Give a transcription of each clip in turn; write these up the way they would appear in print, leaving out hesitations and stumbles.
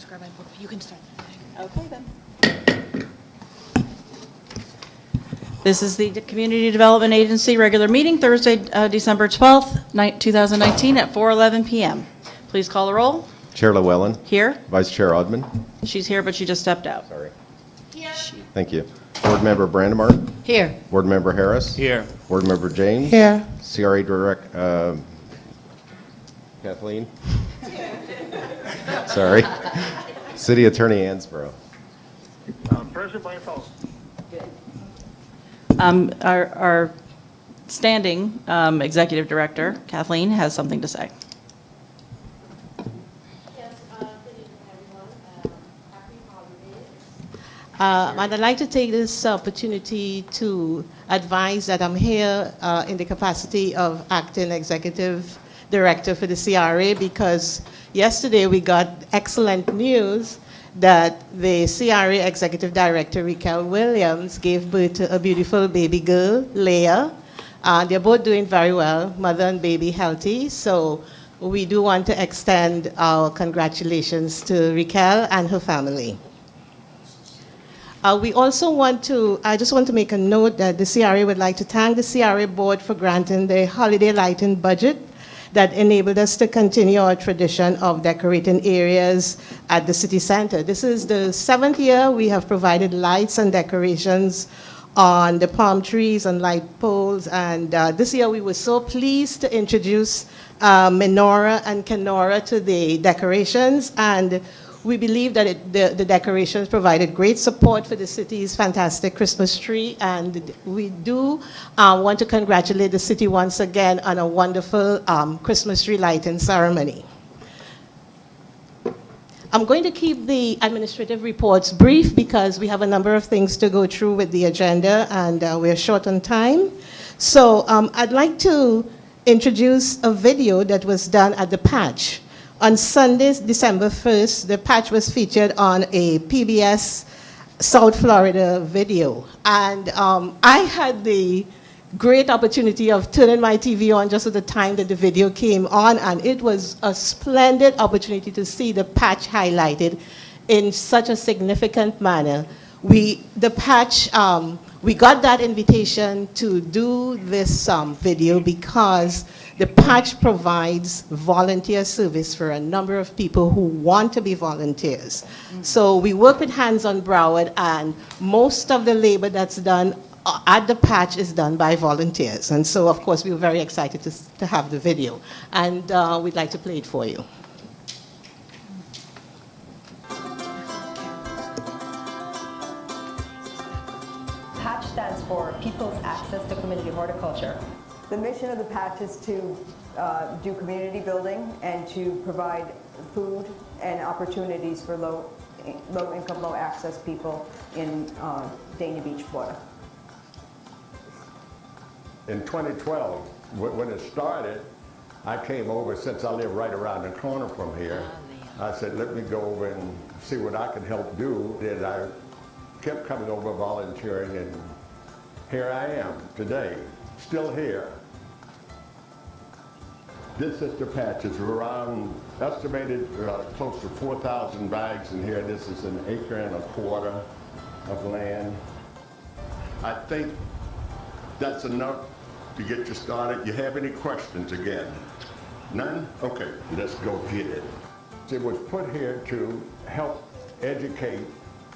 grab my book. You can start. Okay, then. This is the Community Development Agency regular meeting, Thursday, December 12th, 2019 at 4:11 p.m. Please call the roll. Chair Llewellyn. Here. Vice Chair Odman. She's here, but she just stepped out. Sorry. Thank you. Board Member Brandemart. Here. Board Member Harris. Here. Board Member James. Here. CRA Direct, Kathleen. Sorry. City Attorney Ansbro. Present by phone. Our standing executive director, Kathleen, has something to say. Yes, good evening, everyone. Happy holidays. And I'd like to take this opportunity to advise that I'm here in the capacity of acting executive director for the CRA because yesterday we got excellent news that the CRA executive director, Raquel Williams, gave birth to a beautiful baby girl, Leah. They're both doing very well, mother and baby healthy. So we do want to extend our congratulations to Raquel and her family. We also I just want to make a note that the CRA would like to thank the CRA board for granting the holiday lighting budget that enabled us to continue our tradition of decorating areas at the city center. This is the 7th year we have provided lights and decorations on the palm trees and light poles, and this year we were so pleased to introduce menorah and Kenora to the decorations, and we believe that the decorations provided great support for the city's fantastic Christmas tree, and we do want to congratulate the city once again on a wonderful Christmas tree lighting ceremony. I'm going to keep the administrative reports brief because we have a number of things to go through with the agenda, and we're short on time. So I'd like to introduce a video that was done at the Patch. On Sunday, December 1st, the Patch was featured on a PBS South Florida video. And I had the great opportunity of turning my TV on just at the time that the video came on, and it was a splendid opportunity to see the Patch highlighted in such a significant manner. We got that invitation to do this video because the Patch provides volunteer service for a number of people who want to be volunteers. So we work with Hands on Broward, and most of the labor that's done at the Patch is done by volunteers. And so, of course, we were very excited to have the video. And we'd like to play it for you. PATCH stands for People's Access to Community Horticulture. The mission of the Patch is to do community building and to provide food and opportunities for low-income, low-access people in Dania Beach, Florida. In 2012, when it started, I came over, since I live right around the corner from here, I said, let me go over and see what I could help do. And I kept coming over volunteering, and here I am today, still here. This is the Patch. It's around, estimated close to 4,000 bags in here. This is 1.25 acres of land. I think that's enough to get you started. You have any questions again? None? Okay, let's go get it. It was put here to help educate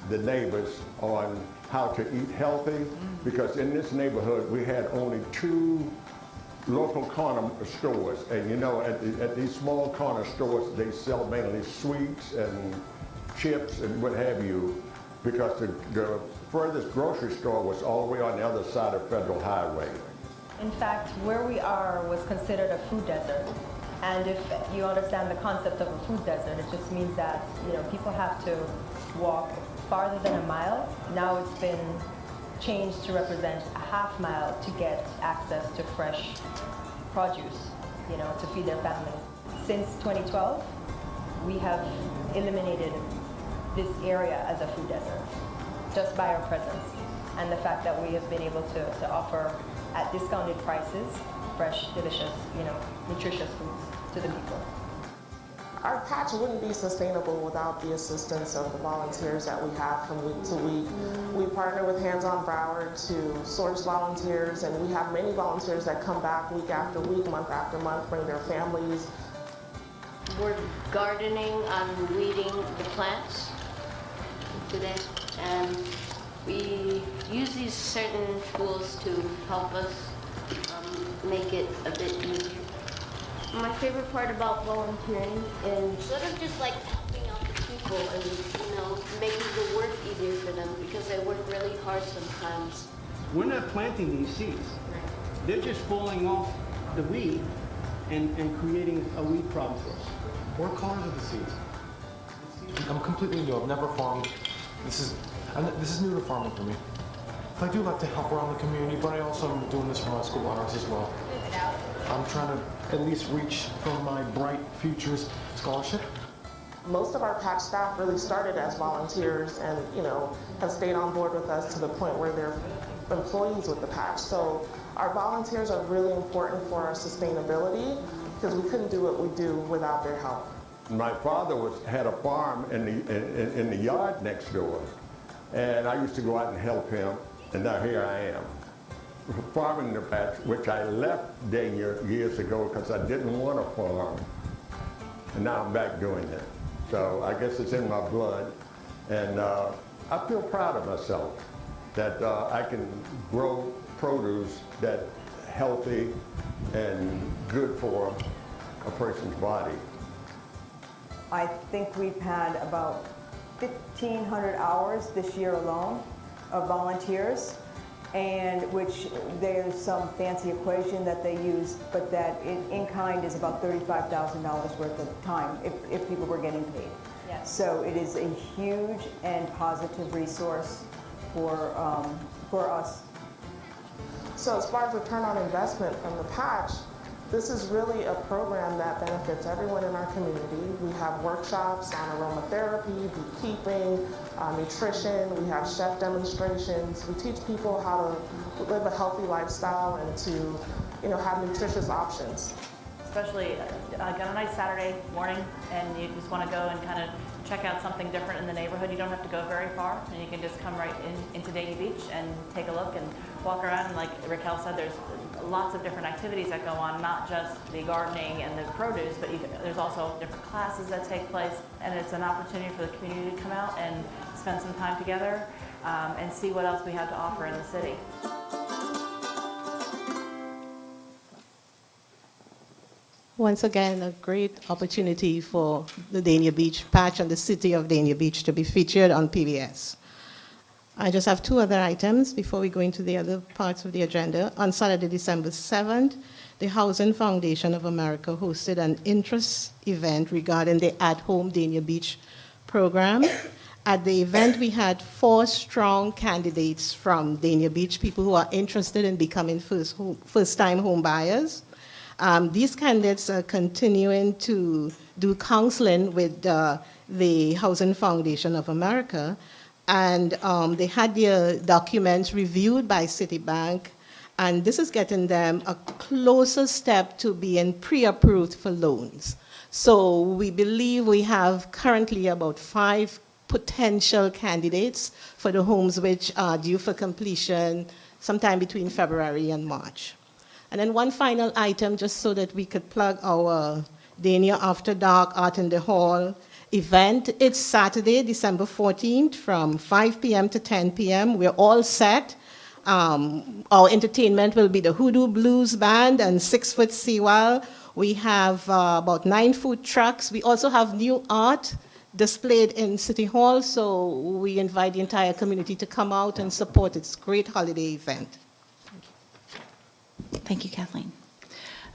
the neighbors on how to eat healthy, because in this neighborhood we had only 2 local corner stores, and you know, at these small corner stores they sell mainly sweets and chips and what have you, because the furthest grocery store was all the way on the other side of Federal Highway. In fact, where we are was considered a food desert. And if you understand the concept of a food desert, it just means that, you know, people have to walk farther than a mile. Now it's been changed to represent a half mile to get access to fresh produce, you know, to feed their families. Since 2012, we have eliminated this area as a food desert just by our presence and the fact that we have been able to offer at discounted prices fresh, delicious, you know, nutritious foods to the people. Our patch wouldn't be sustainable without the assistance of the volunteers that we have from week to week. We partner with Hands on Broward to source volunteers, and we have many volunteers that come back week after week, month after month, bring their families. We're gardening, I'm weeding the plants today, and we use these certain tools to help us make it a bit easier. My favorite part about volunteering is sort of just like helping out the people and, you know, making the work easier for them because they work really hard sometimes. We're not planting these seeds. They're just falling off the weed and creating a weed problem for us. What colors are the seeds? I'm completely new. I've never farmed. This is new to farming for me. I do like to help around the community, but I also am doing this for my school honors as well. I'm trying to at least reach for my Bright Futures scholarship. Most of our patch staff really started as volunteers and, you know, have stayed on board with us to the point where they're employees with the patch. So our volunteers are really important for our sustainability because we couldn't do what we do without their help. My father had a farm in the yard next door, and I used to go out and help him, and now here I am, farming the patch, which I left Dania years ago because I didn't want to farm, and now I'm back doing it. So I guess it's in my blood, and I feel proud of myself that I can grow produce that's healthy and good for a person's body. I think we've had about 1,500 hours this year alone of volunteers, and which there's some fancy equation that they use, but that in kind is about $35,000 worth of time if people were getting paid. Yes. So it is a huge and positive resource for us. So as far as return on investment from the patch, this is really a program that benefits everyone in our community. We have workshops on aromatherapy, beekeeping, nutrition. We have chef demonstrations. We teach people how to live a healthy lifestyle and to, you know, have nutritious options. Especially got a nice Saturday morning and you just want to go and kind of check out something different in the neighborhood. You don't have to go very far and you can just come right into Dania Beach and take a look and walk around. And like Raquel said, there's lots of different activities that go on, not just the gardening and the produce, but there's also different classes that take place, and it's an opportunity for the community to come out and spend some time together and see what else we have to offer in the city. Once again, a great opportunity for the Dania Beach patch and the city of Dania Beach to be featured on PBS. I just have two other items before we go into the other parts of the agenda. On Saturday, December 7th, the Housing Foundation of America hosted an interest event regarding the At-Home Dania Beach program. At the event, we had 4 strong candidates from Dania Beach, people who are interested in becoming first-time home buyers. These candidates are continuing to do counseling with the Housing Foundation of America, and they had their documents reviewed by Citibank, and this is getting them a closer step to being pre-approved for loans. So we believe we have currently about 5 potential candidates for the homes which are due for completion sometime between February and March. And then one final item, just so that we could plug our Dania After Dark Art in the Hall event. It's Saturday, December 14th from 5 p.m. to 10 p.m. We're all set. Our entertainment will be the Hoodoo Blues Band and 6 Foot Seawall. We have about 9 food trucks. We also have new art displayed in City Hall, so we invite the entire community to come out and support its great holiday event. Thank you, Kathleen.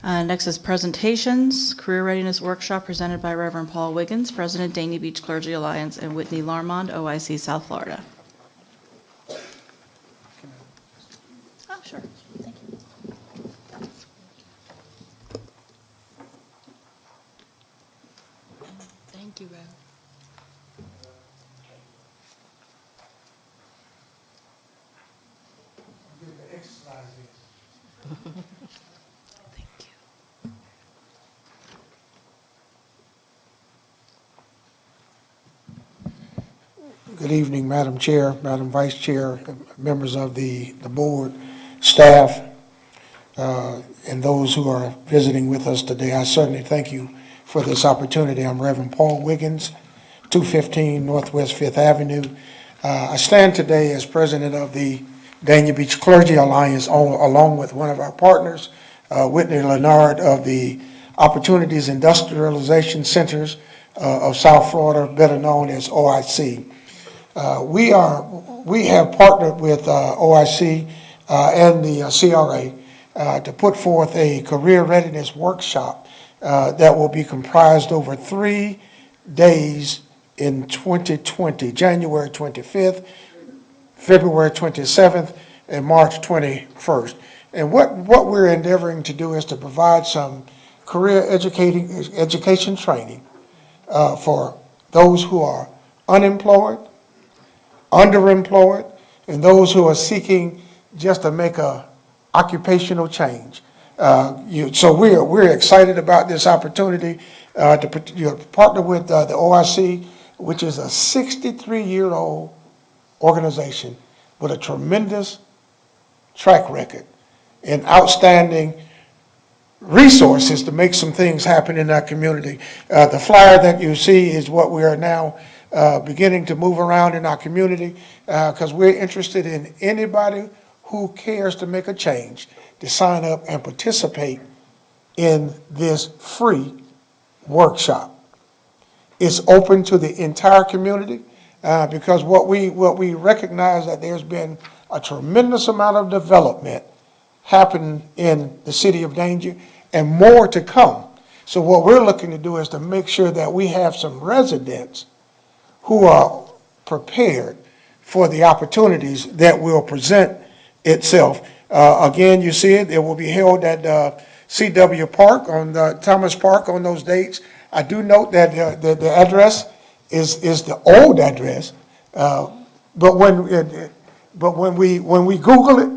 Next is presentations, Career Readiness Workshop presented by Reverend Paul Wiggins, President, Dania Beach Clergy Alliance, and Whitney Larmond, OIC South Florida. Oh, sure. Thank you. Thank you, Rev. Thank you. Good evening, Madam Chair, Madam Vice Chair, members of the board, staff, and those who are visiting with us today. I certainly thank you for this opportunity. I'm Reverend Paul Wiggins, 215 Northwest Fifth Avenue. I stand today as president of the Dania Beach Clergy Alliance, along with one of our partners, Whitney Leonard of the Opportunities Industrialization Centers of South Florida, better known as OIC. We have partnered with OIC and the CRA to put forth a career readiness workshop that will be comprised over 3 days in 2020, January 25th, February 27th, and March 21st. And what we're endeavoring to do is to provide some career education training for those who are unemployed, underemployed, and those who are seeking just to make a occupational change. So we're excited about this opportunity to partner with the OIC, which is a 63-year-old organization with a tremendous track record and outstanding resources to make some things happen in our community. The flyer that you see is what we are now beginning to move around in our community because we're interested in anybody who cares to make a change to sign up and participate in this free workshop. It's open to the entire community because what we recognize that there's been a tremendous amount of development happen in the city of Danger and more to come. So what we're looking to do is to make sure that we have some residents who are prepared for the opportunities that will present itself. Again, you see it will be held at CW Park on Thomas Park on those dates. I do note that the address is the old address, but when we Google it,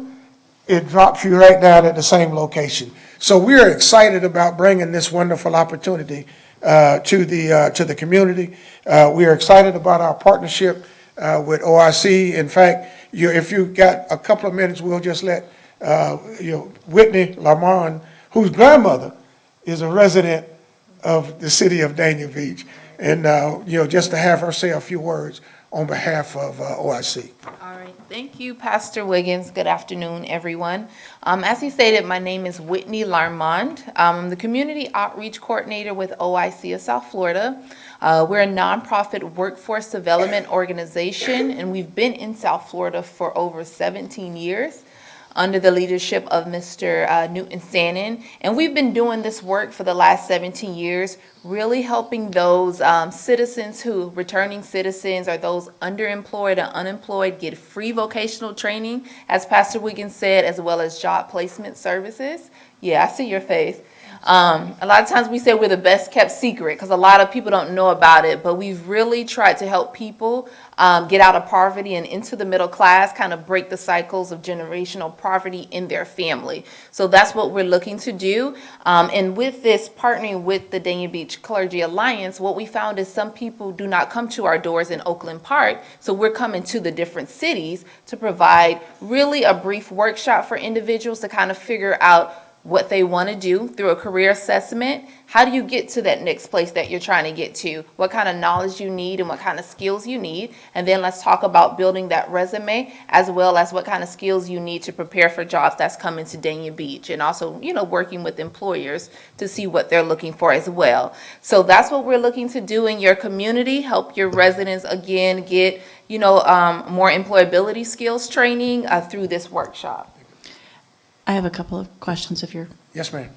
it drops you right down at the same location. So we're excited about bringing this wonderful opportunity to the community. We are excited about our partnership with OIC. In fact, if you got a couple of minutes, we'll just let Whitney Lamond, whose grandmother is a resident of the city of Dania Beach, and just to have her say a few words on behalf of OIC. All right, thank you, Pastor Wiggins. Good afternoon, everyone. As he stated, my name is Whitney Larmond. I'm the Community Outreach Coordinator with OIC of South Florida. We're a nonprofit workforce development organization, and we've been in South Florida for over 17 years under the leadership of Mr. Newton Sannon. And we've been doing this work for the last 17 years, really helping those returning citizens or those underemployed or unemployed get free vocational training, as Pastor Wiggins said, as well as job placement services. Yeah, I see your face. A lot of times we say we're the best kept secret because a lot of people don't know about it, but we've really tried to help people get out of poverty and into the middle class, kind of break the cycles of generational poverty in their family. So that's what we're looking to do. And with this, partnering with the Dania Beach Clergy Alliance, what we found is some people do not come to our doors in Oakland Park, so we're coming to the different cities to provide really a brief workshop for individuals to kind of figure out what they want to do through a career assessment. How do you get to that next place that you're trying to get to? What kind of knowledge you need and what kind of skills you need? And then let's talk about building that resume, as well as what kind of skills you need to prepare for jobs that's coming to Dania Beach, and also, working with employers to see what they're looking for as well. So that's what we're looking to do in your community, help your residents again get, more employability skills training through this workshop. I have a couple of questions if you're. Yes, ma'am.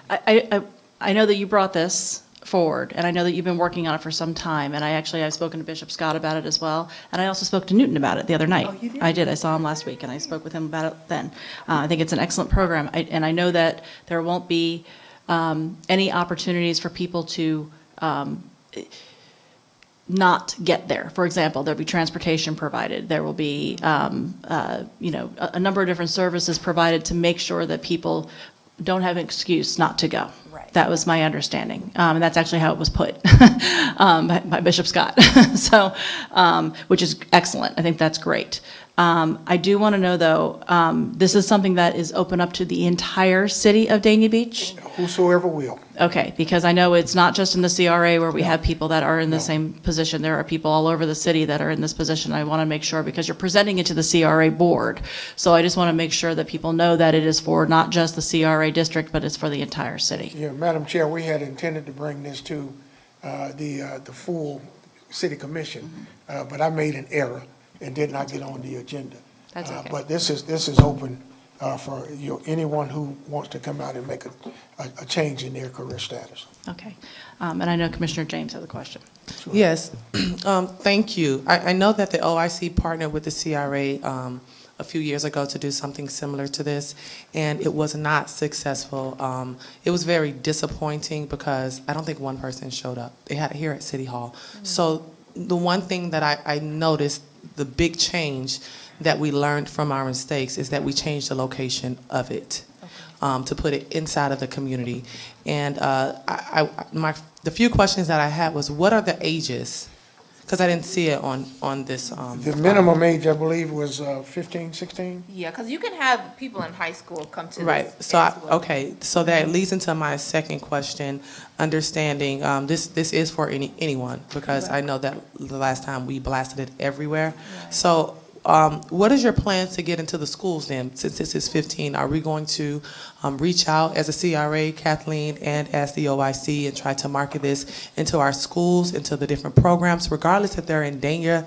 I know that you brought this forward, and I know that you've been working on it for some time, and I've spoken to Bishop Scott about it as well, and I also spoke to Newton about it the other night. Oh, you did? I did. I saw him last week, and I spoke with him about it then. I think it's an excellent program, and I know that there won't be any opportunities for people to not get there. For example, there'll be transportation provided. There will be, a number of different services provided to make sure that people don't have an excuse not to go. Right. That was my understanding. And that's actually how it was put by Bishop Scott. So, which is excellent. I think that's great. I do want to know, though, this is something that is open up to the entire city of Dania Beach? Whosoever will. Okay, because I know it's not just in the CRA where we have people that are in the same position. There are people all over the city that are in this position. I want to make sure, because you're presenting it to the CRA board. So I just want to make sure that people know that it is for not just the CRA district, but it's for the entire city. Yeah, Madam Chair, we had intended to bring this to the full city commission, but I made an error and did not get on the agenda. That's okay. But this is open for anyone who wants to come out and make a change in their career status. Okay. And I know Commissioner James has a question. Yes, thank you. I know that the OIC partnered with the CRA a few years ago to do something similar to this, and it was not successful. It was very disappointing because I don't think one person showed up. They had it here at City Hall. So the one thing that I noticed, the big change that we learned from our mistakes, is that we changed the location of it. To put it inside of the community. And the few questions that I had was, what are the ages? Because I didn't see it on this. The minimum age, I believe, was 15, 16? Yeah, because you can have people in high school come to Right, this. so, okay, so that leads into my second question, understanding, this is for anyone, because I know that the last time we blasted it everywhere. So, what is your plan to get into the schools then, since this is 15? Are we going to reach out as a CRA, Kathleen, and as the OIC, and try to market this into our schools, into the different programs, regardless if they're in Dania,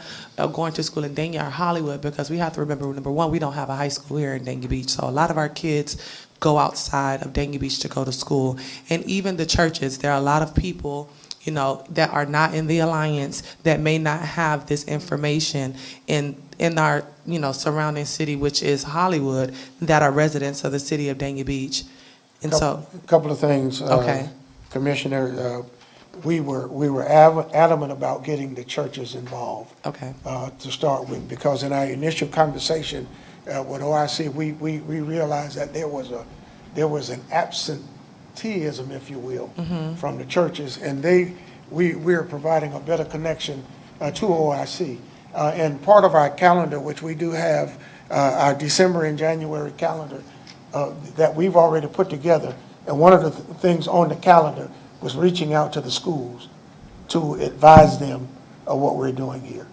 going to school in Dania or Hollywood? Because we have to remember, number one, we don't have a high school here in Dania Beach, so a lot of our kids go outside of Dania Beach to go to school. And even the churches, there are a lot of people, you know, that are not in the alliance that may not have this information in our, you know, surrounding city, which is Hollywood, that are residents of the city of Dania Beach. And so, A couple of things, Okay. Commissioner. We were adamant about getting the churches involved. Okay. To start with, because in our initial conversation with OIC, we realized that there was an absenteeism, if you will, from the churches, and we are providing a better connection to OIC. And part of our calendar, which we do have, our December and January calendar that we've already put together, and one of the things on the calendar was reaching out to the schools to advise them of what we're doing here.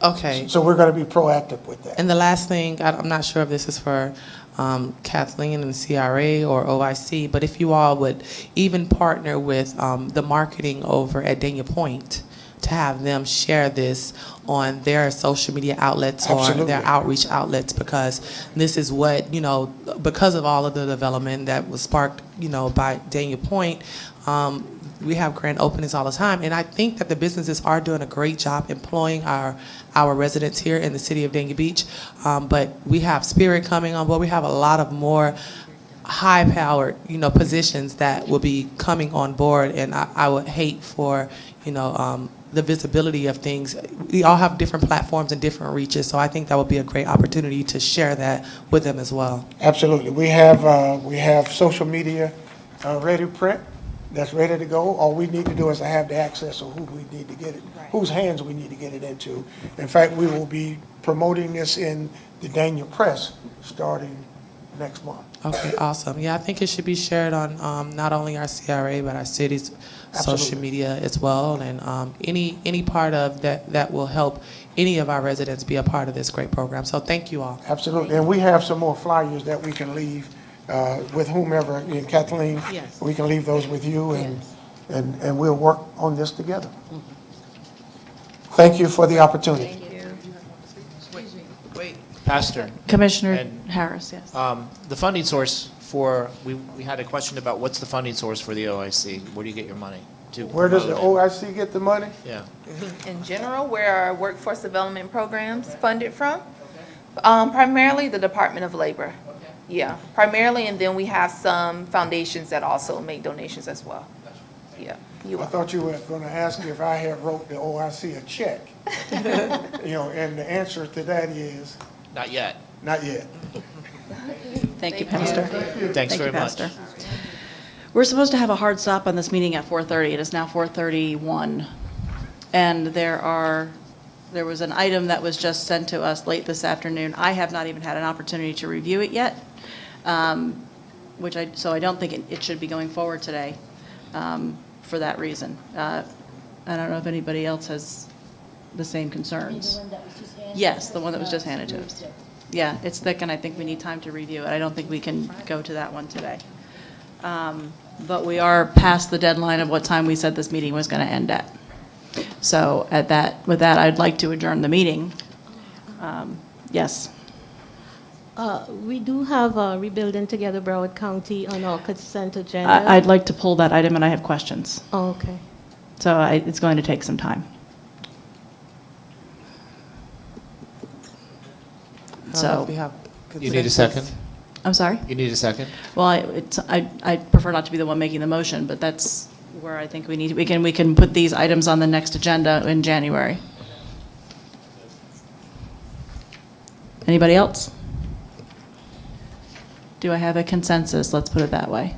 okay. So we're going to be proactive with that. And the last thing, I'm not sure if this is for Kathleen and the CRA or OIC, but if you all would even partner with the marketing over at Dania Point to have them share this on their social media outlets or Absolutely. their outreach outlets, because this is what, you know, because of all of the development that was sparked, you know, by Dania Point, we have grand openings all the time, and I think that the businesses are doing a great job employing our residents here in the city of Dania Beach. But we have Spirit coming on board. We have a lot of more high-powered, you know, positions that will be coming on board, and I would hate for, you know, the visibility of things. We all have different platforms and different reaches, so I think that would be a great opportunity to share that with them as well. Absolutely. We have social media ready print, that's ready to go. All we need to do is to have the access of who we need to get it, whose hands we need to get it into. In fact, we will be promoting this in the Dania Press starting next month. Okay, awesome. Yeah, I think it should be shared on not only our CRA, but our city's social Absolutely. media as well. And any part of that will help any of our residents be a part of this great program. So thank you all. Absolutely. And we have some more flyers that we can leave with whomever, and Kathleen, Yes. we can leave those with you, and we'll work on this together. Thank you for the opportunity. Wait. Pastor, Commissioner And- Harris, yes. the funding source for, we had a question about what's the funding source for the OIC? Where do you get your money? To Where does the promote it? OIC get the money? Yeah. In general, where our workforce development programs funded from? Primarily the Department of Labor. Yeah, primarily, and then we have some foundations that also make donations as well. Yeah. I thought you were going to ask if I had wrote the OIC a check. You know, and the answer to that is, Not yet. not yet. Thank you, Pastor. Thanks very much. Pastor. We're supposed to have a hard stop on this meeting at 4:30. It is now 4:31. And there was an item that was just sent to us late this afternoon. I have not even had an opportunity to review it yet, so I don't think it should be going forward today for that reason. I don't know if anybody else has the same concerns. Yes, the one that was just handed to us. Yeah, it's thick, and I think we need time to review it. I don't think we can go to that one today. But we are past the deadline of what time we said this meeting was going to end at. So with that, I'd like to adjourn the meeting. Yes. We do have Rebuilding Together Broward County on our consent agenda. I'd like to pull that item, and I have questions. Oh, okay. So it's going to take some time. So, You need a second? I'm sorry? You need a second? Well, I prefer not to be the one making the motion, but that's where I think we can put these items on the next agenda in January. Anybody else? Do I have a consensus? Let's put it that way.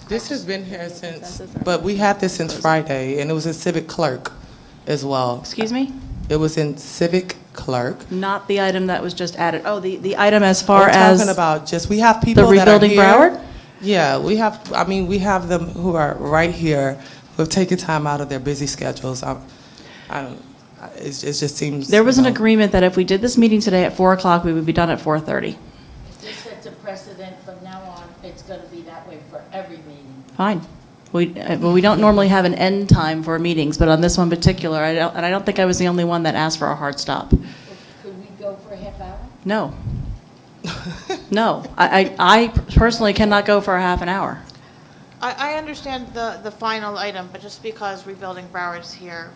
This has been here since, but we had this since Friday, and it was in civic clerk as well. Excuse me? It was in civic clerk. Not the item that was just added. Oh, the item as far as We're talking about just, we have people the that are Rebuilding here. Broward? Yeah, we have them who are right here, who have taken time out of their busy schedules. It just seems. There was an agreement that if we did this meeting today at 4 o'clock, we would be done at 4:30. This sets a precedent from now on, it's going to be that way for every meeting. Fine. We don't normally have an end time for meetings, but on this one particular, I don't think I was the only one that asked for a hard stop. Could we go for a half hour? No. No. I personally cannot go for a half an hour. I understand the final item, but just because Rebuilding Broward's here,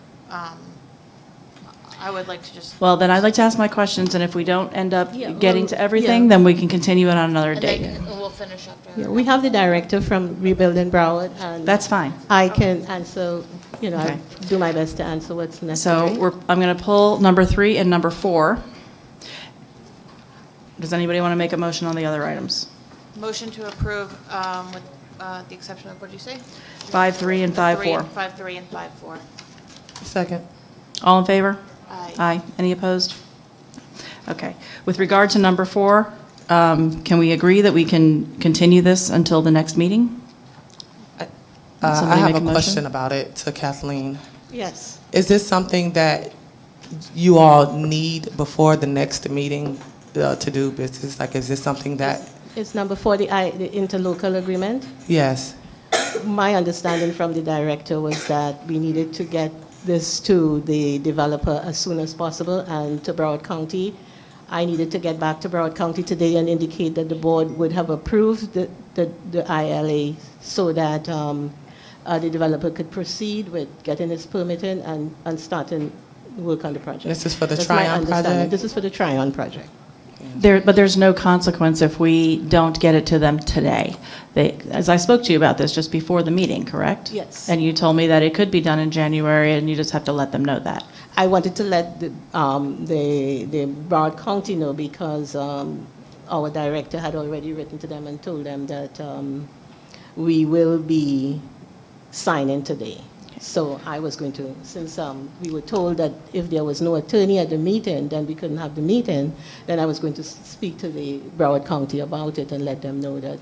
I would like to just. Well, then I'd like to ask my questions, and if we don't end up Yeah, getting well, to everything, yeah. then we can continue it on another And date. we'll finish up there. Yeah, we have the director from Rebuilding Broward, and That's fine. I can answer, Okay. I'll do my best to answer what's So necessary. I'm going to pull number 3 and number 4. Does anybody want to make a motion on the other items? Motion to approve with the exception of, what did you say? 5.3 and 5.4. 5.3 and 5.4. Second. All in favor? Aye. Aye. Any opposed? Okay. With regard to number 4, can we agree that we can continue this until the next meeting? I Somebody have make a a motion? question about it to Kathleen. Yes. Is this something that you all need before the next meeting to do business? Like, is this something that? It's number 4, the interlocal agreement. Yes. My understanding from the director was that we needed to get this to the developer as soon as possible and to Broward County. I needed to get back to Broward County today and indicate that the board would have approved the ILA so that the developer could proceed with getting his permit in and starting work on the project. This is for the That's my Tryon understanding. project? This is for the Tryon project. But there's no consequence if we don't get it to them today. As I spoke to you about this just before the meeting, correct? Yes. And you told me that it could be done in January, and you just have to let them know that. I wanted to let the Broward County know because our director had already written to them and told them that we will be signing today. So I was going to, since we were told that if there was no attorney at the meeting, then we couldn't have the meeting, then I was going to speak to the Broward County about it and let them know that,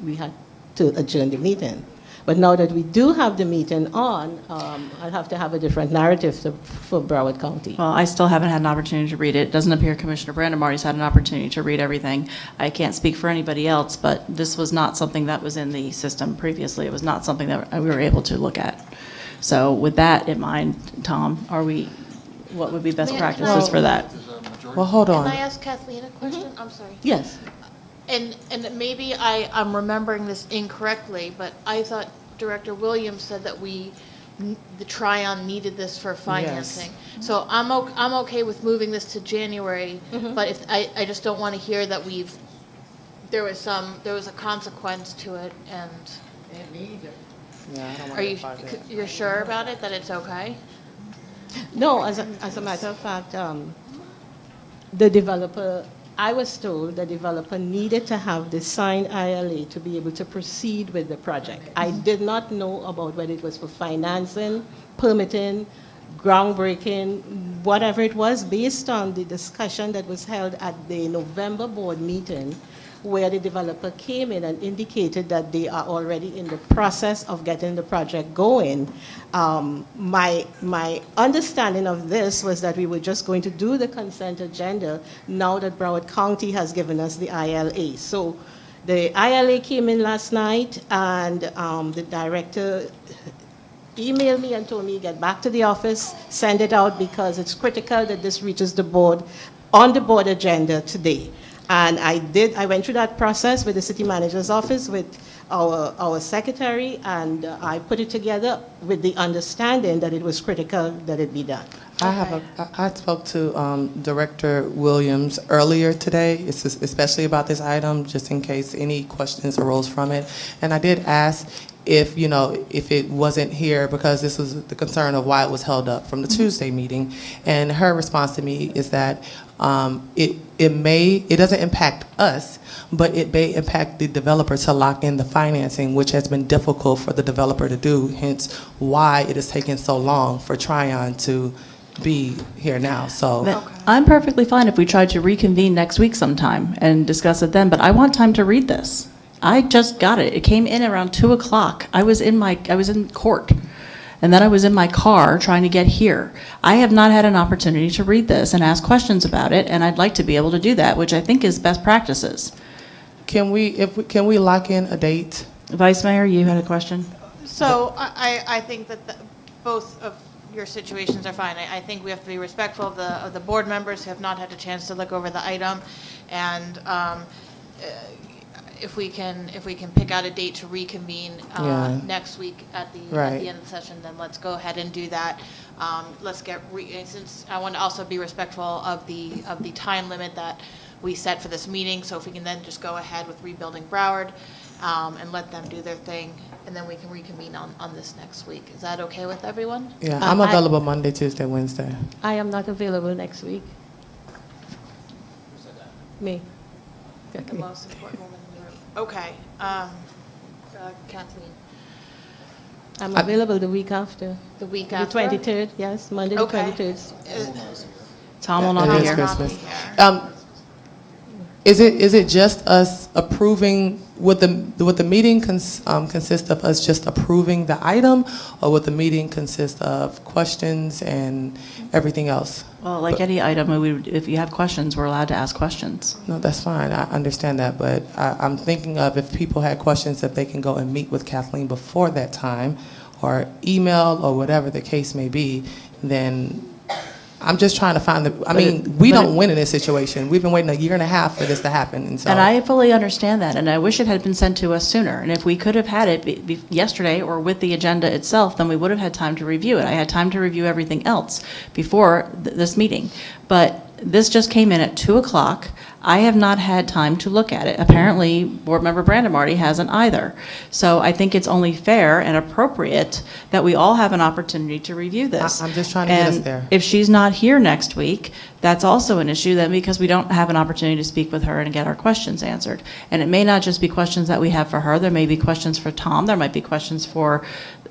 we had to adjourn the meeting. But now that we do have the meeting on, I'll have to have a different narrative for Broward County. Well, I still haven't had an opportunity to read it. It doesn't appear Commissioner Brandemarty's had an opportunity to read everything. I can't speak for anybody else, but this was not something that was in the system previously. It was not something that we were able to look at. So with that in mind, Tom, what would be best practices for that? Well, hold Can on. I ask Kathleen a question? I'm sorry. Yes. And maybe I'm remembering this incorrectly, but I thought Director Williams said that the Tryon needed this for financing. So I'm okay with moving this to January, but if I just don't want to hear that there was a consequence to it, and. Yeah, I don't want to You're sure about it, that it's okay? No, as a matter of fact, the developer I was told the developer needed to have the signed ILA to be able to proceed with the project. I did not know about whether it was for financing, permitting, groundbreaking, whatever it was, based on the discussion that was held at the November board meeting, where the developer came in and indicated that they are already in the process of getting the project going. My understanding of this was that we were just going to do the consent agenda now that Broward County has given us the ILA. So the ILA came in last night, and the director emailed me and told me to get back to the office, send it out, because it's critical that this reaches the board on the board agenda today. And I went through that process with the city manager's office, with our secretary, and I put it together with the understanding that it was critical that it be done. I spoke to Director Williams earlier today, especially about this item, just in case any questions arose from it. And I did ask if it wasn't here, because this was the concern of why it was held up from the Tuesday meeting. And her response to me is that it doesn't impact us, but it may impact the developer to lock in the financing, which has been difficult for the developer to do, hence why it is taking so long for Tryon to be here now. So I'm perfectly fine if we tried to reconvene next week sometime and discuss it then, but I want time to read this. I just got it. It came in around 2 o'clock. I was in court, and then I was in my car trying to get here. I have not had an opportunity to read this and ask questions about it, and I'd like to be able to do that, which I think is best practices. Can we lock in a date? Vice Mayor, you had a question? So I think that both of your situations are fine. I think we have to be respectful of the board members who have not had a chance to look over the item, and if we can pick out a date to reconvene next week at the end of the session, then let's go ahead and do that. Let's since I want to also be respectful of the time limit that we set for this meeting. So if we can then just go ahead with rebuilding Broward and let them do their thing, and then we can reconvene on this next week. Is that okay with everyone? Yeah, I'm available Monday, Tuesday, Wednesday. I am not available next week. Me. The most important woman in the room. Okay. Kathleen. I'm available the week after. The week The after? 23rd, yes, Monday the Okay. 23rd. Tom will not It be is here. Christmas. Is it just us approving? Would the meeting consist of us just approving the item, or would the meeting consist of questions and everything else? Well, like any item, if you have questions, we're allowed to ask questions. No, that's fine. I understand that, but I'm thinking of if people had questions, that they can go and meet with Kathleen before that time, or email, or whatever the case may be. Then I'm just trying to find we don't win in this situation. We've been waiting 1.5 years for this to happen, and so. And I fully understand that, and I wish it had been sent to us sooner. And if we could have had it yesterday or with the agenda itself, then we would have had time to review it. I had time to review everything else before this meeting. But this just came in at 2 o'clock. I have not had time to look at it. Apparently, Board Member Brandemarty hasn't either. So I think it's only fair and appropriate that we all have an opportunity to review this. I'm just trying to get us there. If she's not here next week, that's also an issue then, because we don't have an opportunity to speak with her and get our questions answered. And it may not just be questions that we have for her. There may be questions for Tom. There might be questions for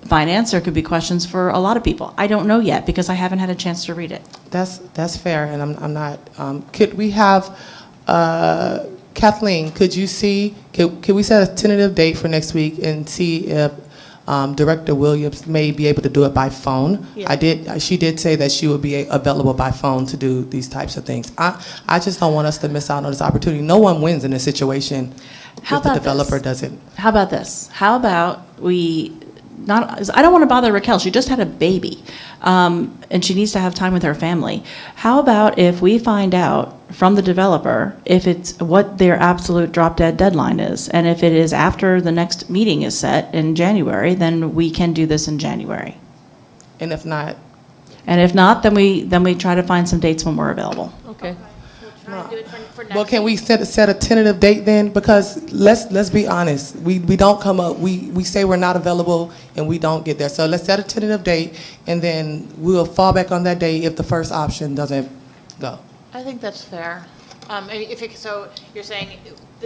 finance. There could be questions for a lot of people. I don't know yet, because I haven't had a chance to read it. That's fair, and I'm not. Could we have Kathleen? Could we set a tentative date for next week and see if Director Williams may be able to do it by phone? Yeah. She did say that she would be available by phone to do these types of things. I just don't want us to miss out on this opportunity. No one wins in this situation if the developer doesn't. How about this? How about I don't want to bother Raquel. She just had a baby, and she needs to have time with her family. How about if we find out from the developer if it's what their absolute drop-dead deadline is, and if it is after the next meeting is set in January, then we can do this in January. And if not? And if not, then we try to find some dates when we're available. Okay. Try and do it for next Well, can we week. set a tentative date then? Because let's be honest, we don't come up. We say we're not available and we don't get there. So let's set a tentative date, and then we'll fall back on that day if the first option doesn't go. I think that's fair. So you're saying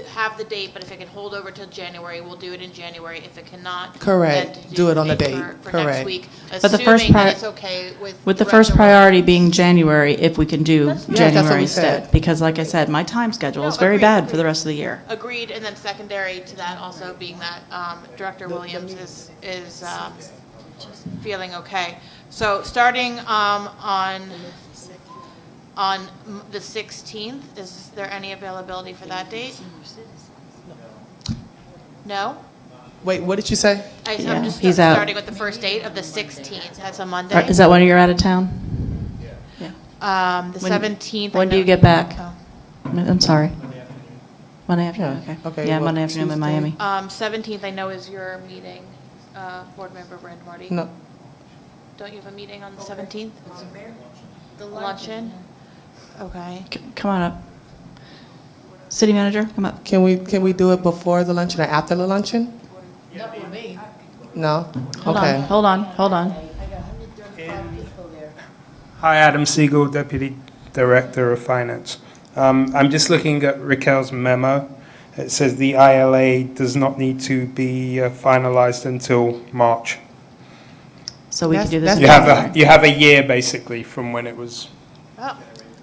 have the date, but if it can hold over till January, we'll do it in January. If it cannot, Correct. then Do it on the date date. for Correct. next week. But the first Assuming that pri- it's okay With the Director first Williams. priority being January, if we can do that's what January we said. instead. Because like I said, my time schedule is very agreed, bad for agreed. the rest of the year. Agreed, and then secondary to that also being that Director Williams is feeling okay. So starting on the 16th, is there any availability for that date? No? Wait, what did you say? Yeah, I'm just he's out. starting with the first date of the 16th. That's a Monday. Is that when you're out of town? The When- 17th. I When do know- you get back? Oh. I'm sorry. Monday afternoon, okay. Okay, Yeah, what, Monday afternoon in Miami. 17th, I know is your meeting, Board Member Brand Marty. No. Don't you have a meeting on the 17th? The luncheon? Okay. Come on up. City manager, come up. Can we do it before the luncheon or after the luncheon? Not for me. No? Hold Okay. on, hold on, hold on. I got 135 people there. Hi, Adam Siegel, Deputy Director of Finance. I'm just looking at Raquel's memo. It says the ILA does not need to be finalized until March. So we can do this in You January. have a year basically from when it was.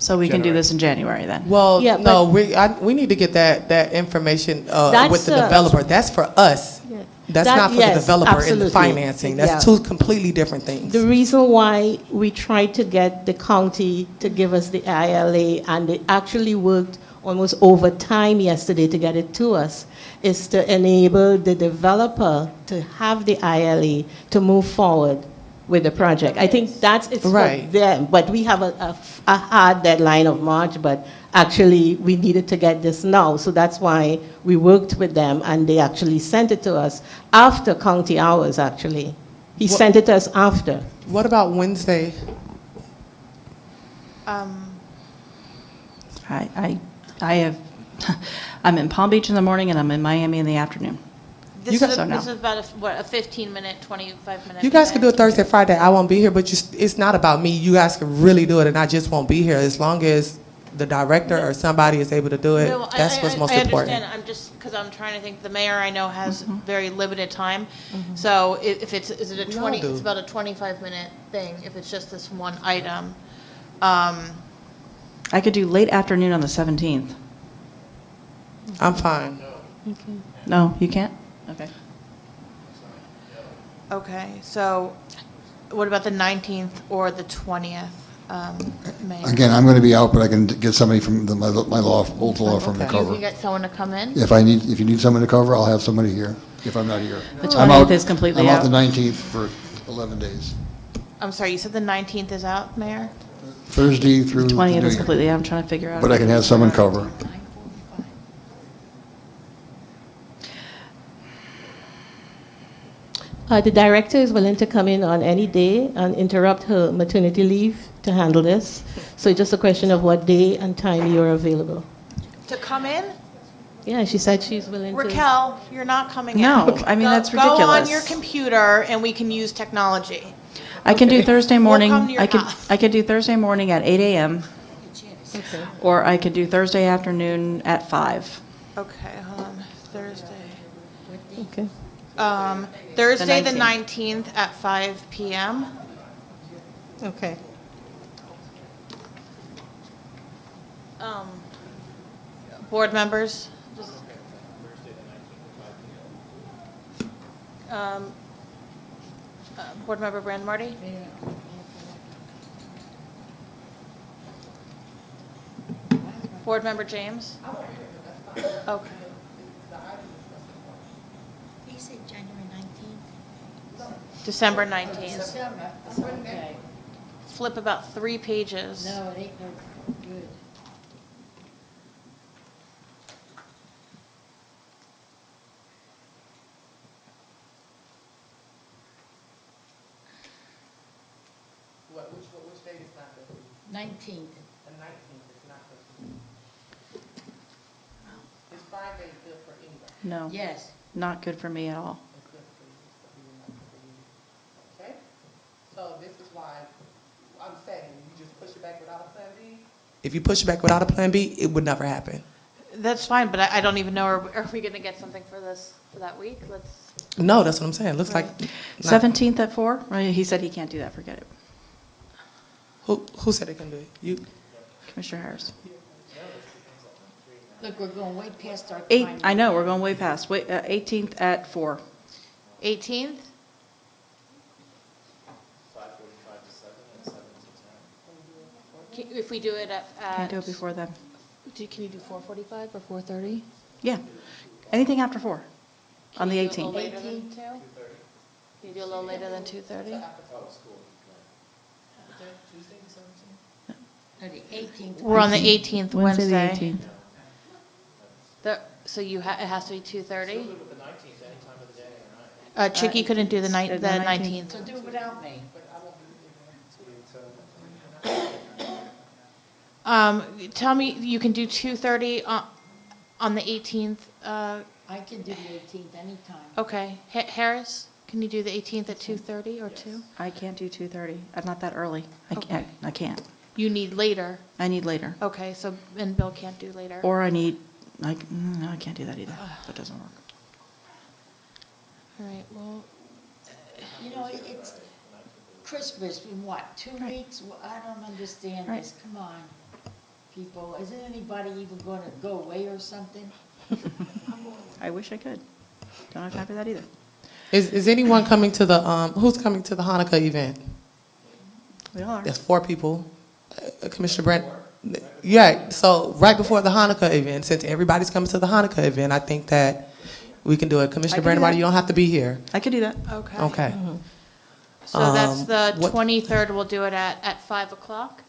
So we can do this in January then. Well, Yeah, no, we need to get that information That's, with the developer. That's for us. Yeah. That's That- not for yes, the developer and absolutely. the financing. That's Yeah. two completely different things. The reason why we tried to get the county to give us the ILA, and they actually worked almost overtime yesterday to get it to us, is to enable the developer to have the ILA to move forward with the project. I think that's it's Right. for them, but we have a hard deadline of March, but actually we needed to get this now, so that's why we worked with them, and they actually sent it to us after county hours, actually. He sent it to us after. What about Wednesday? I have, I'm in Palm Beach in the morning and I'm in Miami in the afternoon. This guys is, don't know. this is about a 15-minute, 25-minute. You guys can do it Thursday, Friday. I won't be here, but it's not about me. You guys can really do it, and I just won't be here. As long as the director or somebody is able to do it, No, that's what's most I important. understand. I'm just, because I'm trying to think, the mayor I know has very limited time. So if it's, is it a We all 20, do. it's about a 25-minute thing, if it's just this one item. I could do late afternoon on the 17th. I'm fine. No, you can't? Okay. Okay, so what about the 19th or the 20th, Mayor? Again, I'm going to be out, but I can get somebody from my old law firm to You cover. can get someone to come in? If you need someone to cover, I'll have somebody here, if I'm not here. The I'm 20th out- is completely I'm out out. the 19th for 11 days, I'm sorry, you said the 19th is out, Mayor? Thursday through the 20th New is Year. completely out. I'm trying to figure out. But I can have someone cover. The director is willing to come in on any day and interrupt her maternity leave to handle this. So it's just a question of what day and time you're available. To come in? Yeah, she said she's willing to. Raquel, you're not coming in. No, I mean, that's Go on ridiculous. your computer and we can use technology. I can do Thursday morning. come to your I could house. I could do Thursday morning at 8 a.m. Okay. or I could do Thursday afternoon at 5. Okay, hold on, Thursday. Okay. Thursday, the 19th. 19th at 5 PM. Okay. Board members? Board Member Brand Marty? Board Member James? Okay. He said January 19th. December 19th. December, okay. Flip about 3 pages. No, it ain't no good. Which date is not good? 19th. The 19th is not good. Is Friday good for anybody? No. Yes. Not good for me at all. Okay? So this is why I'm saying, you just push it back without a plan B? If you push back without a plan B, it would never happen. That's fine, but I don't even know, are we gonna get something for this, for that week? Let's, No, that's what I'm saying. Looks like. 17th at 4? Right, he said he can't do that, forget it. Who said they can do it? You? Commissioner Harris. Look, we're going way past our Eight, time. I know, we're going way past. Wait, 18th at 4. 18th? If we do it at. Can't do it before then. Can you do 4:45 or 4:30? Yeah, anything after 4 on the Can you do a little 18th. later than 2? Can you do a little later than 2:30? No, the 18th. We're on the 18th, Wednesday, the Wednesday. 18th. So it has to be 2:30? Chicky couldn't do the 19th. So do it without me. Tell me, you can do 2:30 on the 18th? I can do the 18th anytime. Okay. Harris, can you do the 18th at 2:30 or 2? I can't do 2:30. I'm not that early. Okay. I can't. You need later? I need later. Okay, so, and Bill can't do later? Or I need, no, I can't do that either. That doesn't work. All right, well, You know, it's Christmas in what, 2 weeks? Well, I don't understand Right. this. Come on, people. Isn't anybody even going to go away or something? I wish I could. Don't have time for that either. Is anyone coming to the, who's coming to the Hanukkah event? We are. There's 4 people. Commissioner Brent. Yeah, so right before the Hanukkah event, since everybody's coming to the Hanukkah event, I think that we can do it. Commissioner can do Brandemeier, that. you don't have to be here. I could do that. okay. Okay. So that's the what- 23rd, we'll do it at 5 o'clock?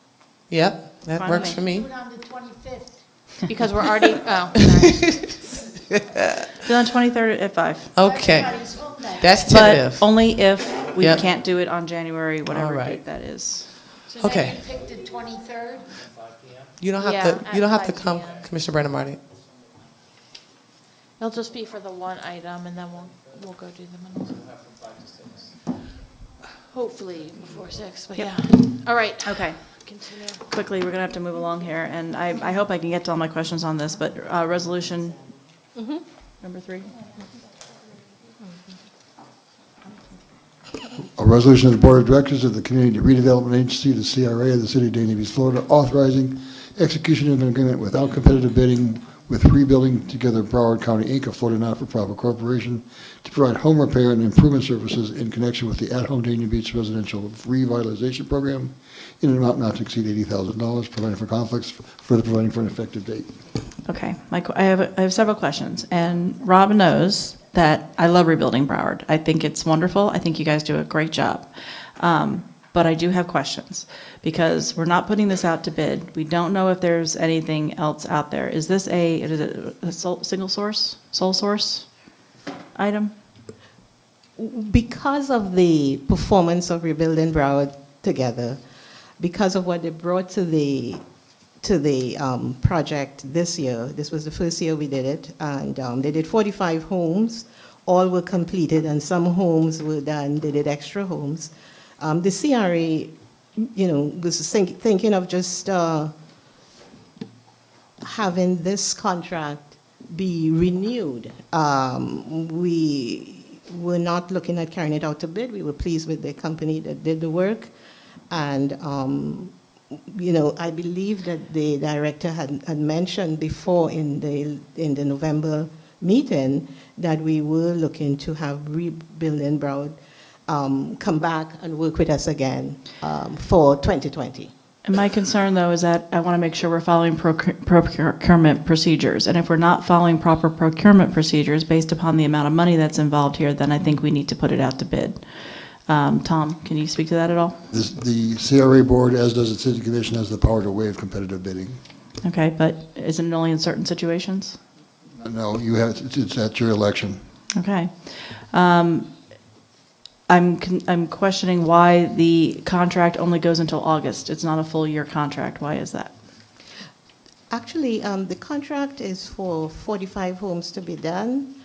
Yep, that Fine works with for Do me. it on the 25th. Because we're already, oh, sorry. Do it on 23rd at 5. Okay, Everybody's home that that's But tentative. only if we Yep. can't do it on January, whatever All right. date that is. So then Okay. you pick the 23rd? You don't have Yeah, to, you don't at have to 5 come, p.m. Commissioner Brandemeier. It'll just be for the one item, and then we'll go do them. Hopefully before 6, but yeah. All right. Okay. Continue. Quickly, we're going to have to move along here, and I hope I can get to all my questions on this, but resolution number 3. A resolution of the Board of Directors of the Community Redevelopment Agency, the CRA of the City of Dania Beach, Florida, authorizing execution of an agreement without competitive bidding with Rebuilding Together Broward County, Inc., a Florida not-for-profit corporation, to provide home repair and improvement services in connection with the At Home Dania Beach Residential Revitalization Program in an amount not to exceed $80,000, providing for conflicts, further providing for an effective date. Okay, I have several questions, and Rob knows that I love Rebuilding Broward. I think it's wonderful. I think you guys do a great job. But I do have questions, because we're not putting this out to bid. We don't know if there's anything else out there. Is this a single source, sole source item? Because of the performance of Rebuilding Broward Together, because of what they brought to the project this year, this was the first year we did it, and they did 45 homes. All were completed, and some homes were done. They did extra homes. The CRA, was thinking of just having this contract be renewed. We were not looking at carrying it out to bid. We were pleased with the company that did the work. And, I believe that the director had mentioned before in the November meeting that we were looking to have Rebuilding Broward come back and work with us again for 2020. And my concern, though, is that I want to make sure we're following procurement procedures. And if we're not following proper procurement procedures based upon the amount of money that's involved here, then I think we need to put it out to bid. Tom, can you speak to that at all? The CRA Board, as does the City Commission, has the power to waive competitive bidding. Okay, but isn't it only in certain situations? No, it's at your election. Okay. I'm questioning why the contract only goes until August. It's not a full year contract. Why is that? Actually, the contract is for 45 homes to be done.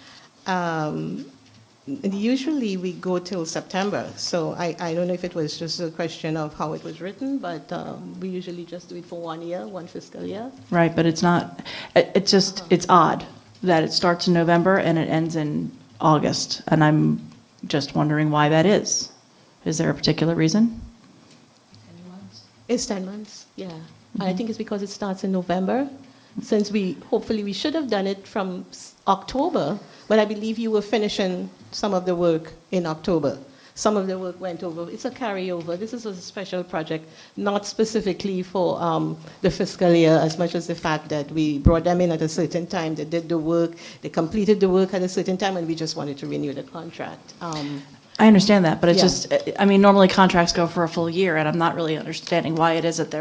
Usually we go till September, so I don't know if it was just a question of how it was written, but we usually just do it for 1 year, 1 fiscal year. Right, but it's not, it's just, it's odd that it starts in November and it ends in August, and I'm just wondering why that is. Is there a particular reason? It's 10 months, yeah. I think it's because it starts in November, since hopefully we should have done it from October, but I believe you were finishing some of the work in October. Some of the work went over. It's a carryover. This is a special project, not specifically for the fiscal year, as much as the fact that we brought them in at a certain time, they did the work, they completed the work at a certain time, and we just wanted to renew the contract. I understand that, but it's Yeah. just, I mean, normally contracts go for a full year, and I'm not really understanding why it is that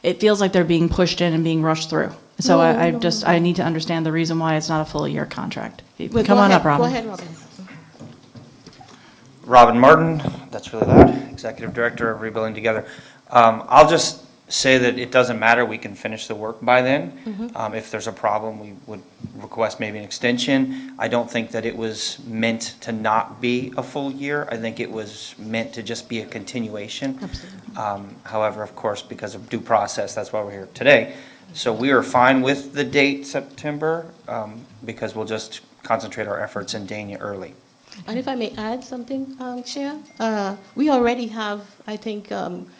it feels like they're being pushed in and being rushed through. So I need to understand the reason why it's not a full year contract. Well, Come go on ahead. up, Robin. Go ahead, Robin. Robin Martin, that's really loud, Executive Director of Rebuilding Together. I'll just say that it doesn't matter, we can finish the work by then. If there's a problem, we would request maybe an extension. I don't think that it was meant to not be a full year. I think it was meant to just be a continuation. However, of course, because of due process, that's why we're here today. So we are fine with the date September, because we'll just concentrate our efforts in Dania early. And if I may add something, Chair, we already have, I think,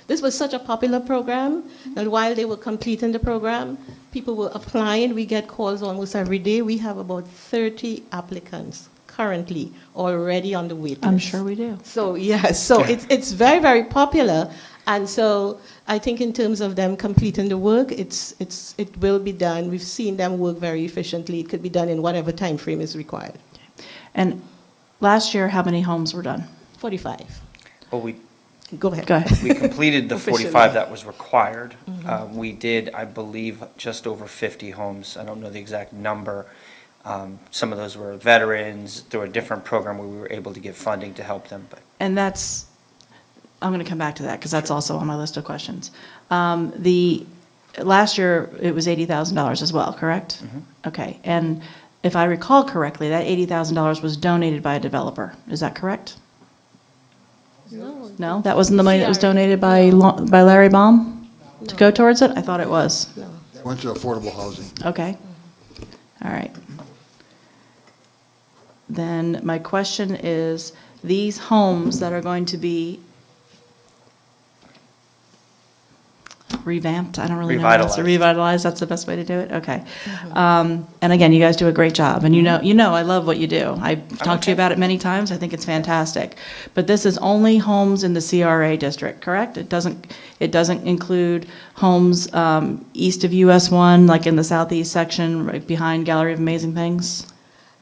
this was such a popular program that while they were completing the program, people were applying. We get calls almost every day. We have about 30 applicants currently already on the wait list. I'm sure we do. So, yes, so it's very, very popular. And so I think in terms of them completing the work, it will be done. We've seen them work very efficiently. It could be done in whatever time frame is required. And last year, how many homes were done? 45. Well, Go ahead. Go ahead. we completed the Officially. 45 that was required. We did, I believe, just over 50 homes. I don't know the exact number. Some of those were veterans. There were a different program where we were able to get funding to help them. But And that's, I'm going to come back to that because that's also on my list of questions. Last year, it was $80,000 as well, correct? Okay, and if I recall correctly, that $80,000 was donated by a developer. Is that correct? No. No, that wasn't the money that was donated by Larry Baum to go towards it? I thought it was. Went to affordable housing. Okay. All right. Then my question is, these homes that are going to be revamped, I don't really know. Revitalized, that's the best way to do it? Okay. And again, you guys do a great job, and you know I love what you do. I've talked to you about it many times, I think it's fantastic. But this is only homes in the CRA district, correct? It doesn't include homes east of US 1, like in the southeast section, right behind Gallery of Amazing Things?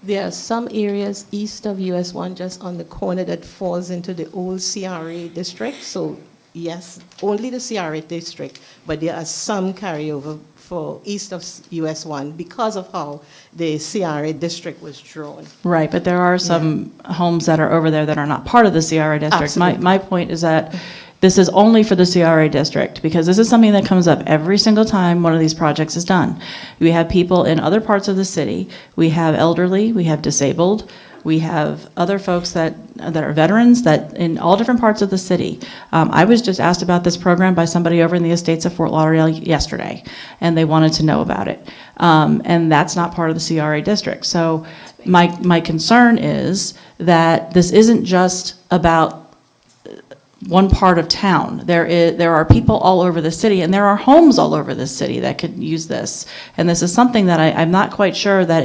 There are some areas east of US 1, just on the corner, that falls into the old CRA district. So yes, only the CRA district, but there are some carryover for east of US 1 because of how the CRA district was drawn. Right, but there are some homes that are over there that are not part of the CRA district. Absolutely. My point is that this is only for the CRA district, because this is something that comes up every single time one of these projects is done. We have people in other parts of the city, we have elderly, we have disabled, we have other folks that are veterans that in all different parts of the city. I was just asked about this program by somebody over in the estates of Fort Lauderdale yesterday, and they wanted to know about it. And that's not part of the CRA district. So my concern is that this isn't just about one part of town. There are people all over the city, and there are homes all over the city that could use this. And this is something that I'm not quite sure that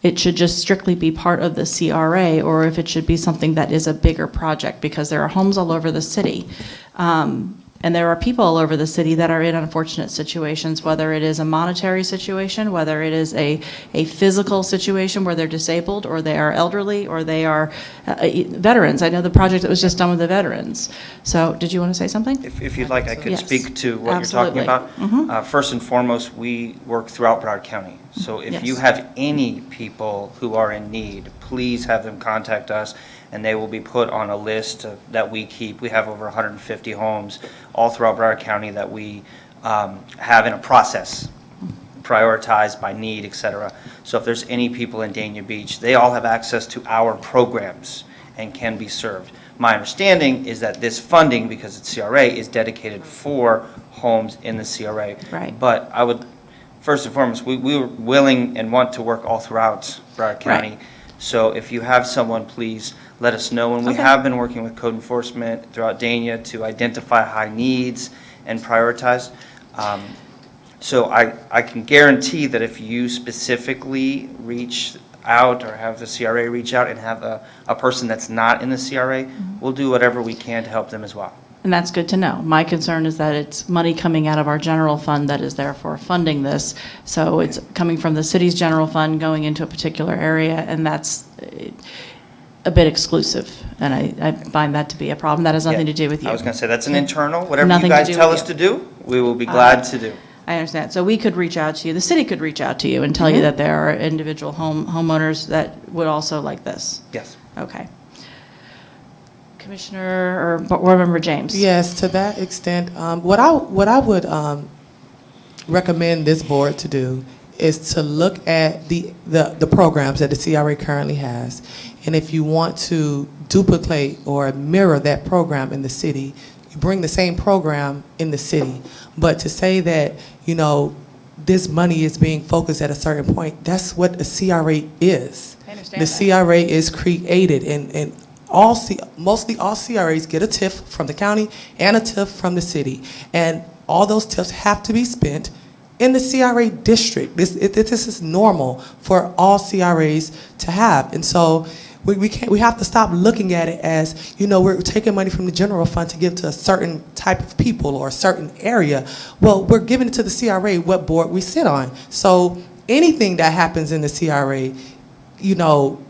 it should just strictly be part of the CRA, or if it should be something that is a bigger project, because there are homes all over the city. And there are people all over the city that are in unfortunate situations, whether it is a monetary situation, whether it is a physical situation where they're disabled, or they are elderly, or they are veterans. I know the project that was just done with the veterans. So did you want to say something? if you'd like, I could Yes. speak to what Absolutely. you're talking about. First and foremost, we work throughout Broward County. So if you Yes. have any people who are in need, please have them contact us, and they will be put on a list that we keep. We have over 150 homes all throughout Broward County that we have in a process prioritized by need, et cetera. So if there's any people in Dania Beach, they all have access to our programs and can be served. My understanding is that this funding, because it's CRA, is dedicated for homes in the CRA. Right. But I would, first and foremost, we were willing and want to work all throughout Broward County. Right. So if you have someone, please let us know. And we Okay. have been working with code enforcement throughout Dania to identify high needs and prioritize. So I can guarantee that if you specifically reach out or have the CRA reach out and have a person that's not in the CRA, we'll do whatever we can to help them as well. And that's good to know. My concern is that it's money coming out of our general fund that is therefore funding this. So it's coming from the city's general fund going into a particular area, and that's a bit exclusive. And I find that to be a problem. That has nothing to do with you. I was going to say, that's an internal, whatever you Nothing to guys do tell with us you. to do, we will be glad to do. I understand. So we could reach out to you, the city could reach out to you and tell you that there are individual homeowners that would also like this. Yes. Okay. Commissioner or Board Member James? Yes, to that extent, what I would recommend this board to do is to look at the programs that the CRA currently has. And if you want to duplicate or mirror that program in the city, you bring the same program in the city. But to say that, this money is being focused at a certain point, that's what a CRA is. I understand The CRA is created, and mostly all CRAs get a TIF from the county and a TIF from the city. And all those TIFs have to be spent in the CRA district. This is normal for all CRAs to have. And so we have to stop looking at it as, we're taking money from the general fund to give to a certain type of people or a certain area. Well, we're giving it to the CRA what board we sit on. So anything that happens in the CRA,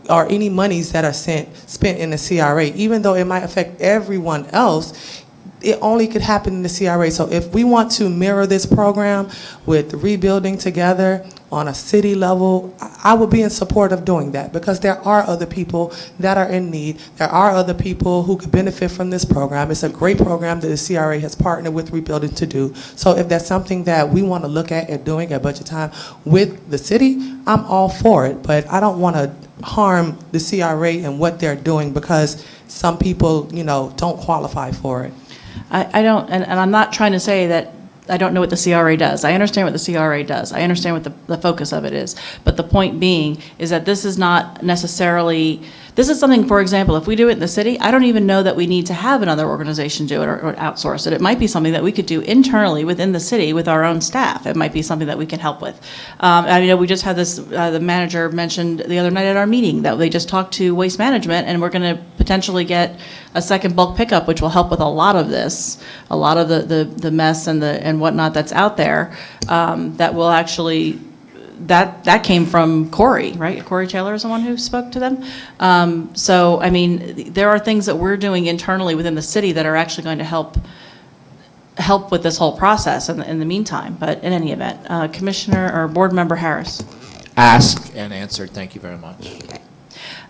or any monies that are spent in the CRA, even though it might affect everyone else, it only could happen in the CRA. So if we want to mirror this program with rebuilding together on a city level, I would be in support of doing that, because there are other people that are in need. There are other people who could benefit from this program. It's a great program that the CRA has partnered with Rebuilding to do. So if that's something that we want to look at doing at budget time with the city, I'm all for it. But I don't want to harm the CRA and what they're doing because some people, don't qualify for it. I don't, and I'm not trying to say that I don't know what the CRA does. I understand what the CRA does. I understand what the focus of it is. But the point being is that this is not necessarily, this is something, for example, if we do it in the city, I don't even know that we need to have another organization do it or outsource it. It might be something that we could do internally within the city with our own staff. It might be something that we can help with. We just had this, the manager mentioned the other night at our meeting that they just talked to Waste Management, and we're going to potentially get a second bulk pickup, which will help with a lot of this, a lot of the mess and whatnot that's out there, that will actually, that came from Corey, right? Corey Taylor is the one who spoke to them. So, there are things that we're doing internally within the city that are actually going to help with this whole process in the meantime. But in any event, Commissioner or Board Member Harris. Asked and answered. Thank you very much.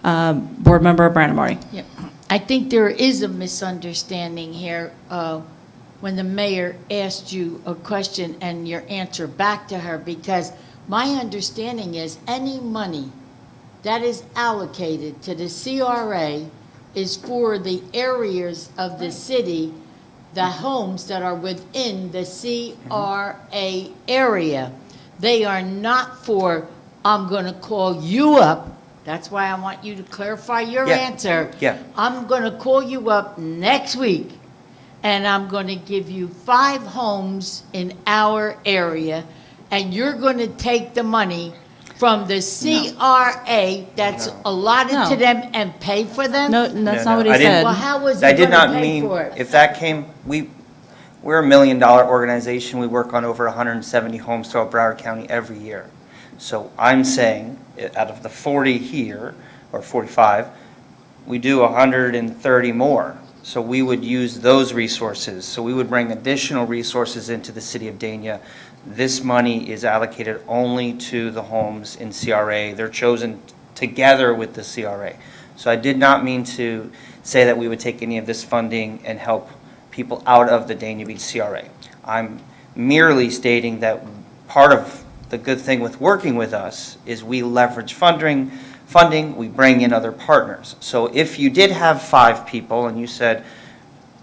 Board Member Brandamore. Yeah. I think there is a misunderstanding here when the mayor asked you a question and your answer back to her, because my understanding is any money that is allocated to the CRA is for the areas of the city, the homes that are within the CRA area. They are not for, I'm going to call you up. That's why I want you to clarify your answer. Yeah. I'm going to call you up next week, and I'm going to give you 5 homes in our area, and you're going to take the money from the CRA that's allotted to them and pay for them? No, that's not what he said. Well, how was I he did going to not pay mean, for it? if that came, we're a $1 million organization. We work on over 170 homes throughout Broward County every year. So I'm saying, out of the 40 here, or 45, we do 130 more. So we would use those resources. So we would bring additional resources into the city of Dania. This money is allocated only to the homes in CRA. They're chosen together with the CRA. So I did not mean to say that we would take any of this funding and help people out of the Dania Beach CRA. I'm merely stating that part of The good thing with working with us is we leverage funding, we bring in other partners. So if you did have 5 people and you said,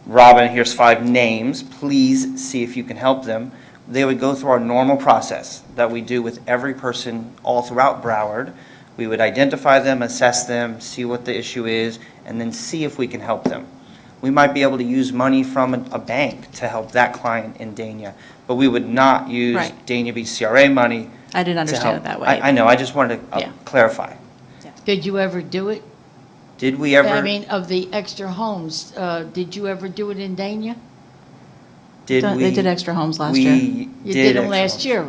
Robin, here's 5 names, please see if you can help them, they would go through our normal process that we do with every person all throughout Broward. We would identify them, assess them, see what the issue is, and then see if we can help them. We might be able to use money from a bank to help that client in Dania, but we would not use Right. Dania Beach CRA money. I didn't understand it that way. I know, I just wanted to Yeah. clarify. Did you ever do it? Did we ever? I mean, of the extra homes, did you ever do it in Dania? They did extra homes last year. You did them extra last homes. year.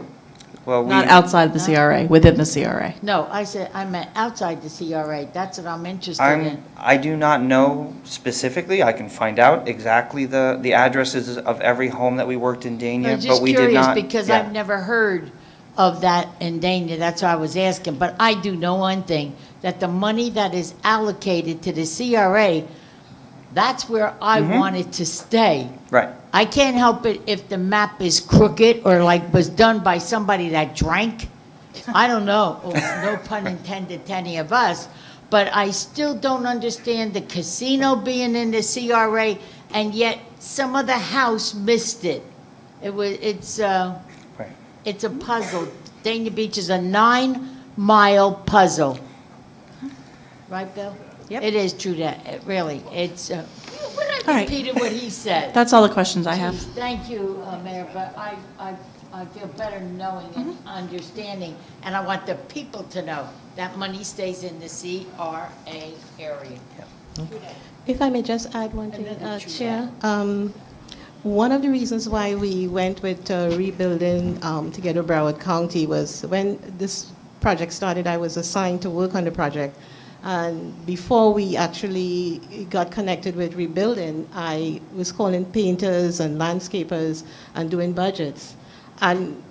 Well, Not outside the CRA, within the CRA. No, I meant outside the CRA. That's what I'm interested in. I do not know specifically. I can find out exactly the addresses of every home that we worked in Dania, I'm but just we did curious not. because yeah. I've never heard of that in Dania. That's why I was asking. But I do know one thing, that the money that is allocated to the CRA, that's where I want it to stay. Right. I can't help it if the map is crooked or like was done by somebody that drank. I don't know. Oh, no pun intended to any of us. But I still don't understand the casino being in the CRA, and yet some of the house missed it. It's a puzzle. Dania Beach is a 9-mile puzzle. Right, Bill? Yep. It is true that, really, it's, All right. repeated what he said. That's all the questions I have. Geez, thank you, Mayor, but I feel better knowing and understanding, and I want the people to know that money stays in the CRA area. If I may just add one thing, Chair. One of the reasons why we went with rebuilding Together Broward County was when this project started, I was assigned to work on the project. And before we actually got connected with rebuilding, I was calling painters and landscapers and doing budgets. And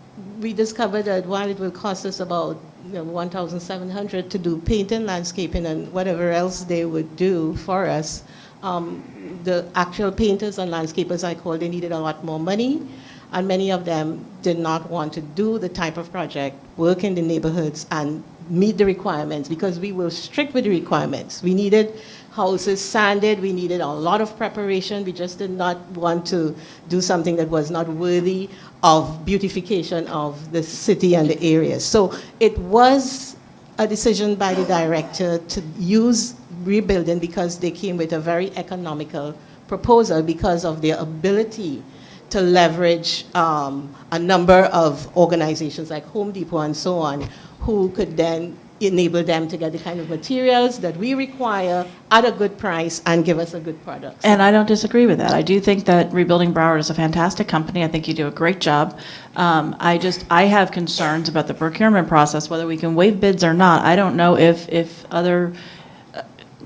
we discovered that while it will cost us about $1,700 to do painting, landscaping, and whatever else they would do for us, the actual painters and landscapers I called, they needed a lot more money, and many of them did not want to do the type of project, work in the neighborhoods, and meet the requirements, because we were strict with the requirements. We needed houses sanded, we needed a lot of preparation, we just did not want to do something that was not worthy of beautification of the city and the area. So it was a decision by the director to use rebuilding because they came with a very economical proposal because of their ability to leverage a number of organizations like Home Depot and so on, who could then enable them to get the kind of materials that we require at a good price and give us a good product. And I don't disagree with that. I do think that Rebuilding Broward is a fantastic company. I think you do a great job. I have concerns about the procurement process, whether we can waive bids or not. I don't know if other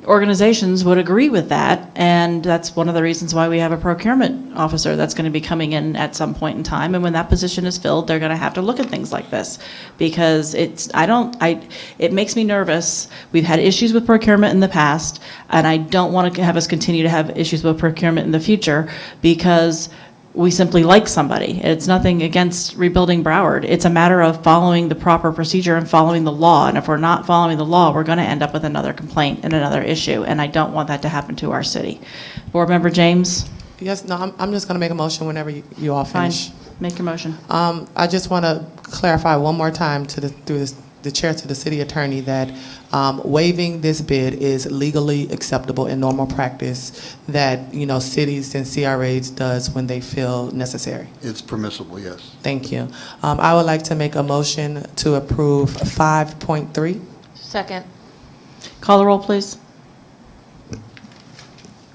organizations would agree with that, and that's one of the reasons why we have a procurement officer that's going to be coming in at some point in time, and when that position is filled, they're going to have to look at things like this, because it makes me nervous. We've had issues with procurement in the past, and I don't want to have us continue to have issues with procurement in the future, because we simply like somebody. It's nothing against Rebuilding Broward. It's a matter of following the proper procedure and following the law. And if we're not following the law, we're going to end up with another complaint and another issue. And I don't want that to happen to our city. Board Member James? Yes, no, I'm just going to make a motion whenever you all finish. Fine. Make your motion. I just want to clarify one more time through the chair to the city attorney that waiving this bid is legally acceptable in normal practice that, cities and CRAs does when they feel necessary. It's permissible, yes. Thank you. I would like to make a motion to approve 5.3. Second. Call the roll, please.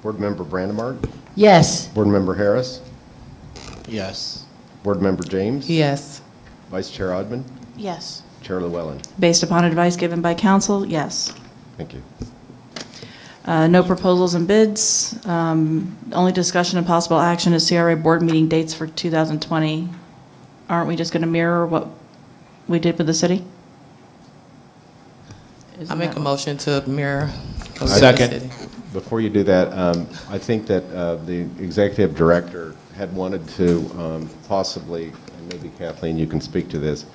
Board Member Brandemart? Yes. Board Member Harris? Yes. Board Member James? Yes. Vice Chair Odman? Yes. Chair Llewellyn? Based upon advice given by council, yes. Thank you. No proposals and bids. Only discussion and possible action is CRA board meeting dates for 2020. Aren't we just going to mirror what we did with the city? I make a motion to mirror. Second. Before you do that, I think that the executive director had wanted to possibly, and maybe Kathleen, you can speak to this,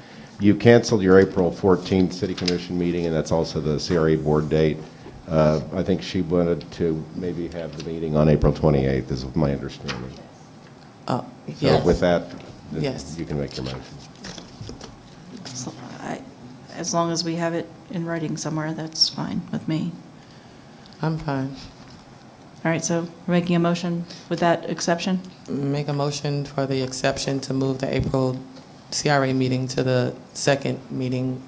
You canceled your April 14th City Commission meeting, and that's also the CRA board date. I think she wanted to maybe have the meeting on April 28th, is my understanding. So Yes. with that, Yes. you can make your motion. So as long as we have it in writing somewhere, that's fine with me. I'm fine. All right, so we're making a motion with that exception? Make a motion for the exception to move the April CRA meeting to the second meeting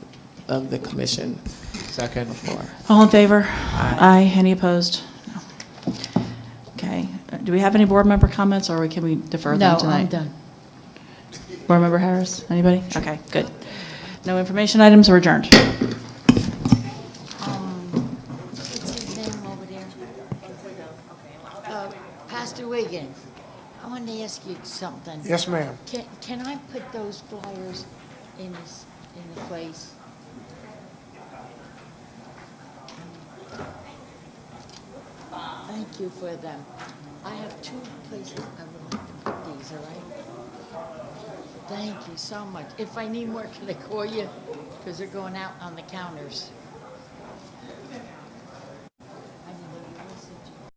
of the commission. Second. All in favor? Aye. Any opposed? No. Okay. Do we have any board member comments, or can we defer them No, tonight? I'm done. Board member Harris, anybody? Okay, good. No information items, or adjourned? What's his name over there? Pastor Wiggins, I wanted to ask you something. Yes, ma'am. Can I put those flyers in the place? Thank you for them. I have two places I would like to put these, all right? Thank you so much. If I need more, can I call you? Because they're going out on the counters.